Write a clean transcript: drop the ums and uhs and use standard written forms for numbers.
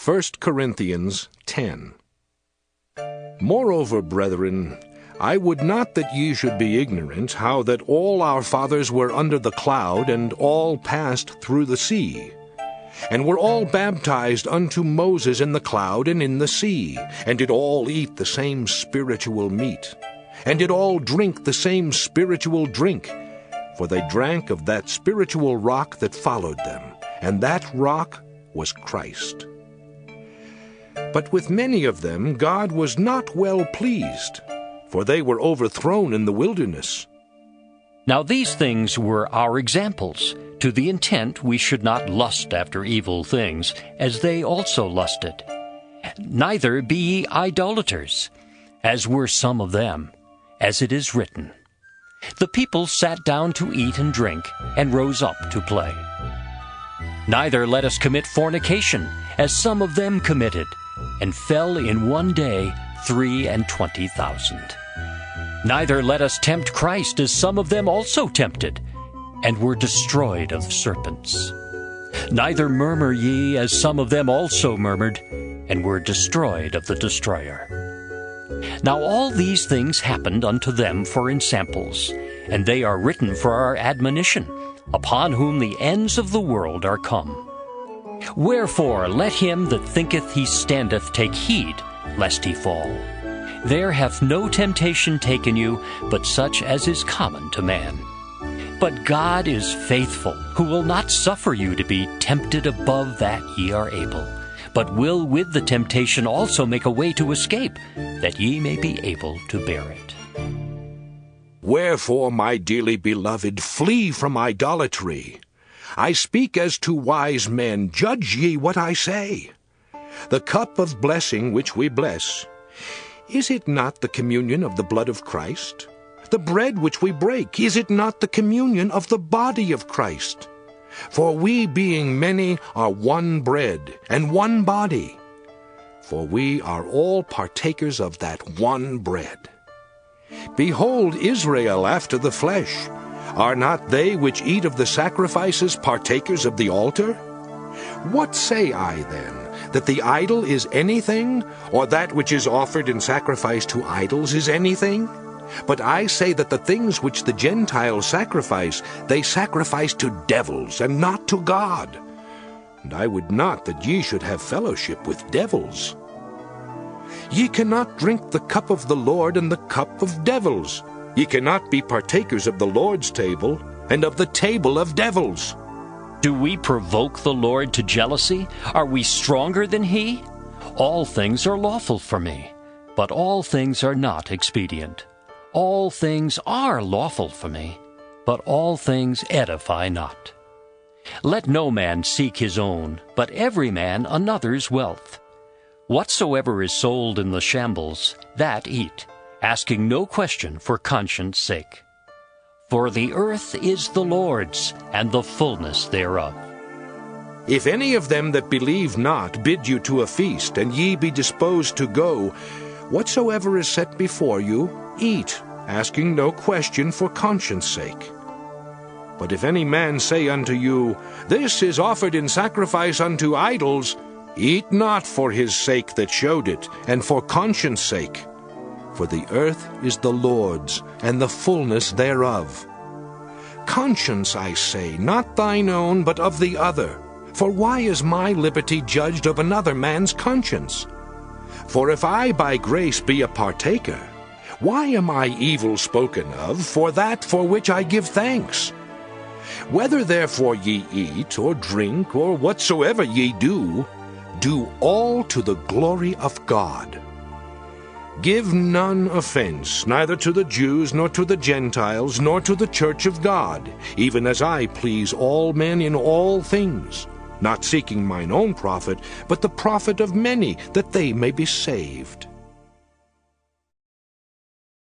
1 Corinthians 10. Moreover, brethren, I would not that ye should be ignorant how that all our fathers were under the cloud, and all passed through the sea, and were all baptized unto Moses in the cloud and in the sea, and did all eat the same spiritual meat, and did all drink the same spiritual drink, for they drank of that spiritual rock that followed them, and that rock was Christ. But with many of them God was not well pleased, for they were overthrown in the wilderness. Now these things were our examples, to the intent we should not lust after evil things, as they also lusted. Neither be ye idolaters, as were some of them, as it is written, The people sat down to eat and drink, and rose up to play. Neither let us commit fornication, as some of them committed, and fell in one day 23,000. Neither let us tempt Christ, as some of them also tempted, and were destroyed of serpents. Neither murmur ye, as some of them also murmured, and were destroyed of the destroyer. Now all these things happened unto them for ensamples, and they are written for our admonition, upon whom the ends of the world are come. Wherefore let him that thinketh he standeth take heed, lest he fall. There hath no temptation taken you, but such as is common to man. But God is faithful, who will not suffer you to be tempted above that ye are able, but will with the temptation also make a way to escape, that ye may be able to bear it. Wherefore, my dearly beloved, flee from idolatry. I speak as to wise men, judge ye what I say. The cup of blessing which we bless, is it not the communion of the blood of Christ? The bread which we break, is it not the communion of the body of Christ? For we, being many, are one bread and one body. For we are all partakers of that one bread. Behold Israel after the flesh. Are not they which eat of the sacrifices partakers of the altar? What say I then? That the idol is anything, or that which is offered in sacrifice to idols is anything? But I say that the things which the Gentiles sacrifice, they sacrifice to devils, and not to God. And I would not that ye should have fellowship with devils. Ye cannot drink the cup of the Lord and the cup of devils. Ye cannot be partakers of the Lord's table, and of the table of devils. Do we provoke the Lord to jealousy? Are we stronger than he? All things are lawful for me, but all things are not expedient. All things are lawful for me, but all things edify not. Let no man seek his own, but every man another's wealth. Whatsoever is sold in the shambles, that eat, asking no question for conscience sake. For the earth is the Lord's, and the fullness thereof. If any of them that believe not bid you to a feast, and ye be disposed to go, whatsoever is set before you, eat, asking no question for conscience sake. But if any man say unto you, This is offered in sacrifice unto idols, eat not for his sake that showed it, and for conscience sake. For the earth is the Lord's, and the fullness thereof. Conscience, I say, not thine own, but of the other. For why is my liberty judged of another man's conscience? For if I by grace be a partaker, why am I evil spoken of for that for which I give thanks? Whether therefore ye eat, or drink, or whatsoever ye do, do all to the glory of God. Give none offense, neither to the Jews, nor to the Gentiles, nor to the church of God, even as I please all men in all things, not seeking mine own profit, but the profit of many, that they may be saved.